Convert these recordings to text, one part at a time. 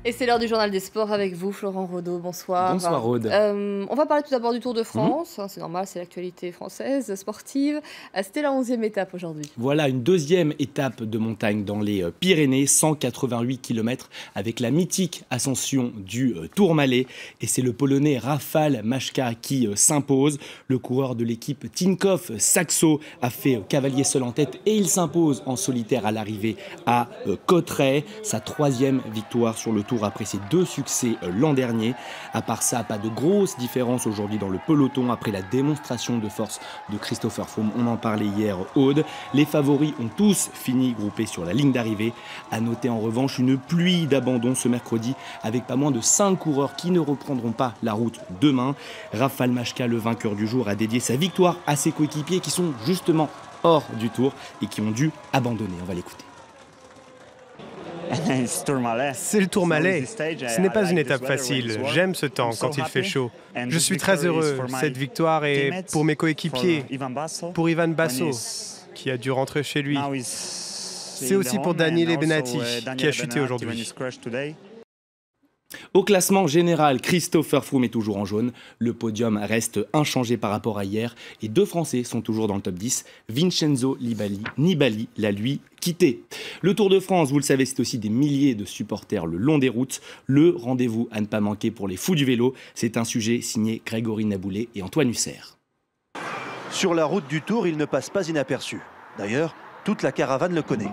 Et c'est l'heure du journal des sports avec vous, Florent Rodeau. Bonsoir. Bonsoir, Aude. On va parler tout d'abord du Tour de France. C'est normal, c'est l'actualité française, sportive. C'était la 11e étape aujourd'hui. Voilà, une deuxième étape de montagne dans les Pyrénées, 188 km avec la mythique ascension du Tourmalet. Et c'est le Polonais Rafał Majka qui s'impose. Le coureur de l'équipe Tinkoff Saxo a fait cavalier seul en tête et il s'impose en solitaire à l'arrivée à Cauterets. Sa troisième victoire sur le Tour après ses 2 succès l'an dernier. À part ça, pas de grosse différence aujourd'hui dans le peloton après la démonstration de force de Christopher Froome. On en parlait hier, Aude. Les favoris ont tous fini groupés sur la ligne d'arrivée. À noter en revanche une pluie d'abandon ce mercredi avec pas moins de 5 coureurs qui ne reprendront pas la route demain. Rafał Majka, le vainqueur du jour, a dédié sa victoire à ses coéquipiers qui sont justement hors du Tour et qui ont dû abandonner. On va l'écouter. C'est le Tourmalet. Ce n'est pas une étape facile. J'aime ce temps quand il fait chaud. Je suis très heureux. Cette victoire est pour mes coéquipiers, pour Ivan Basso, qui a dû rentrer chez lui. C'est aussi pour Daniele Benati, qui a chuté aujourd'hui. Au classement général, Christopher Froome est toujours en jaune. Le podium reste inchangé par rapport à hier. Et 2 Français sont toujours dans le top 10. Vincenzo Nibali l'a lui quitté. Le Tour de France, vous le savez, c'est aussi des milliers de supporters le long des routes. Le rendez-vous à ne pas manquer pour les fous du vélo. C'est un sujet signé Grégory Naboulet et Antoine Husser. Sur la route du Tour, il ne passe pas inaperçu. D'ailleurs, toute la caravane le connaît.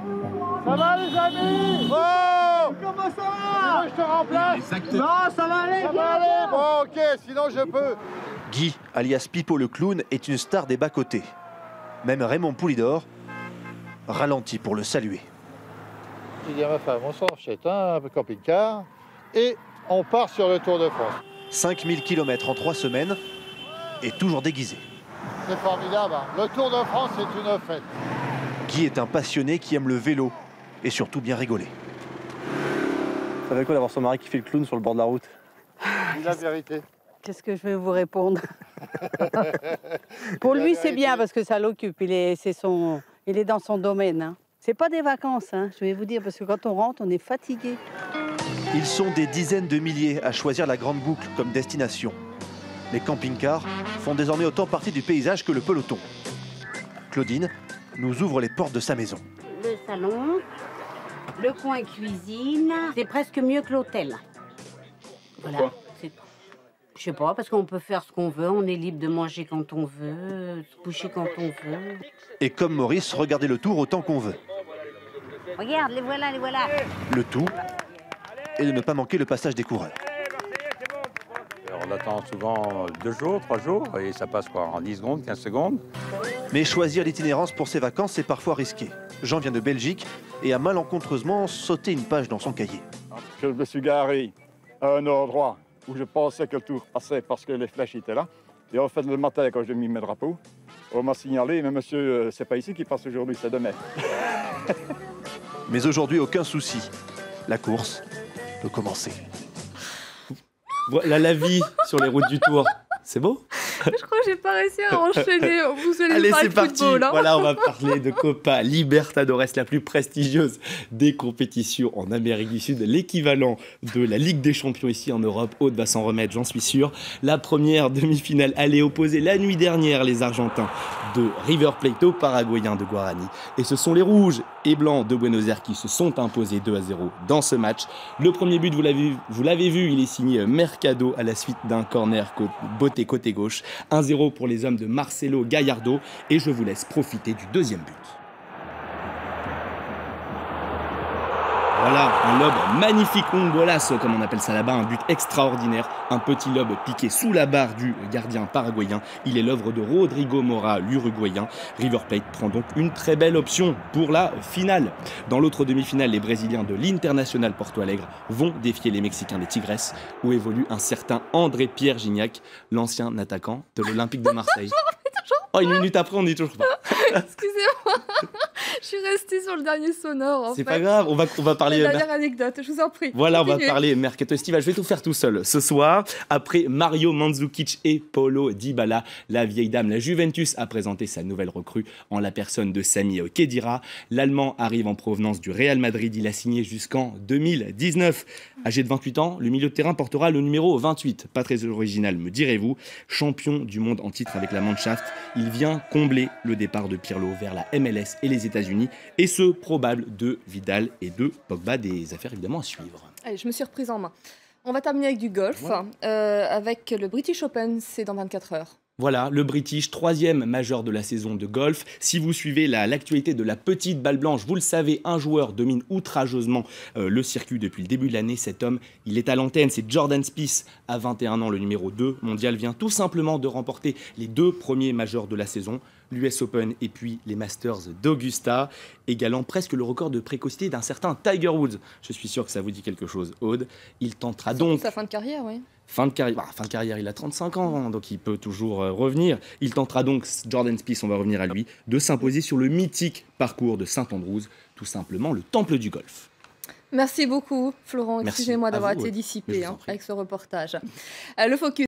Ça va les amis? Oh, comment ça va? Je te remplace. Non, ça va aller. Ça va aller. Bon, ok, sinon je peux. Guy, alias Pipo le clown, est une star des bas-côtés. Même Raymond Poulidor ralentit pour le saluer. Je dis à ma femme, on s'en achète un camping-car et on part sur le Tour de France. 5000 km en 3 semaines et toujours déguisé. C'est formidable, hein. Le Tour de France est une fête. Guy est un passionné qui aime le vélo et surtout bien rigoler. Ça fait quoi d'avoir son mari qui fait le clown sur le bord de la route? Dis la vérité. Qu'est-ce que je vais vous répondre? Pour lui, c'est bien parce que ça l'occupe. Il est dans son domaine. Hein. C'est pas des vacances, hein, je vais vous dire, parce que quand on rentre, on est fatigué. Ils sont des dizaines de milliers à choisir la Grande Boucle comme destination. Les camping-cars font désormais autant partie du paysage que le peloton. Claudine nous ouvre les portes de sa maison. Le salon, le coin cuisine, c'est presque mieux que l'hôtel. Voilà. Je sais pas, parce qu'on peut faire ce qu'on veut, on est libre de manger quand on veut, se coucher quand on veut. Et comme Maurice, regarder le Tour autant qu'on veut. Regarde, les voilà, les voilà. Le tout est de ne pas manquer le passage des coureurs. On attend souvent 2 jours, 3 jours, et ça passe quoi, en 10 secondes, 15 secondes. Mais choisir l'itinérance pour ses vacances, c'est parfois risqué. Jean vient de Belgique et a malencontreusement sauté une page dans son cahier. Je me suis garé à un endroit où je pensais que le Tour passait parce que les flèches étaient là. Et en fait, le matin, quand j'ai mis mes drapeaux, on m'a signalé, mais monsieur, c'est pas ici qui passe aujourd'hui, c'est demain. Mais aujourd'hui, aucun souci. La course peut commencer. Voilà la vie sur les routes du Tour. C'est beau? Je crois que j'ai pas réussi à enchaîner. Vous allez Allez, parler c'est de parti. football, hein. Voilà, on va parler de Copa Libertadores, la plus prestigieuse des compétitions en Amérique du Sud, l'équivalent de la Ligue des Champions ici en Europe. Aude va s'en remettre, j'en suis sûr. La première demi-finale allait opposer la nuit dernière les Argentins de River Plate aux Paraguayens de Guarani. Et ce sont les Rouges et Blancs de Buenos Aires qui se sont imposés 2-0 dans ce match. Le premier but, vous l'avez vu, il est signé Mercado à la suite d'un corner botté côté gauche. 1-0 pour les hommes de Marcelo Gallardo et je vous laisse profiter du deuxième but. Voilà, un lob magnifique, un golazo comme on appelle ça là-bas, un but extraordinaire, un petit lob piqué sous la barre du gardien paraguayen. Il est l'œuvre de Rodrigo Mora, l'Uruguayen. River Plate prend donc une très belle option pour la finale. Dans l'autre demi-finale, les Brésiliens de l'International Porto Alegre vont défier les Mexicains des Tigres, où évolue un certain André Pierre Gignac, l'ancien attaquant de l'Olympique de Marseille. Oh, une minute après, on n'y est toujours pas. Excusez-moi, je suis restée sur le dernier sonore. C'est pas grave, on va parler... La dernière anecdote, je vous en prie. Voilà, Continuez. on va parler mercato estival. Je vais tout faire tout seul ce soir. Après Mario Mandzukic et Paulo Dybala, la vieille dame, la Juventus, a présenté sa nouvelle recrue en la personne de Sami Khedira. L'Allemand arrive en provenance du Real Madrid. Il a signé jusqu'en 2019. Âgé de 28 ans, le milieu de terrain portera le numéro 28. Pas très original, me direz-vous. Champion du monde en titre avec la Mannschaft, il vient combler le départ de Pirlo vers la MLS et les États-Unis, et ce probable de Vidal et de Pogba, des affaires évidemment à suivre. Allez, je me suis reprise en main. On va terminer avec du golf, avec le British Open, c'est dans 24 heures. Voilà, le British, 3e majeur de la saison de golf. Si vous suivez l'actualité de la petite balle blanche, vous le savez, un joueur domine outrageusement le circuit depuis le début de l'année. Cet homme, il est à l'antenne, c'est Jordan Spieth, à 21 ans, le numéro 2 mondial, vient tout simplement de remporter les 2 premiers majeurs de la saison, l'US Open et puis les Masters d'Augusta, égalant presque le record de précocité d'un certain Tiger Woods. Je suis sûr que ça vous dit quelque chose, Aude. Il tentera donc... Sa fin de carrière, oui. Fin de carrière, il a 35 ans, donc il peut toujours revenir. Il tentera donc, Jordan Spieth, on va revenir à lui, de s'imposer sur le mythique parcours de St Andrews, tout simplement le temple du golf. Merci beaucoup, Florent. Excusez-moi d'avoir été vous, dissipé avec ce reportage. Le Focus.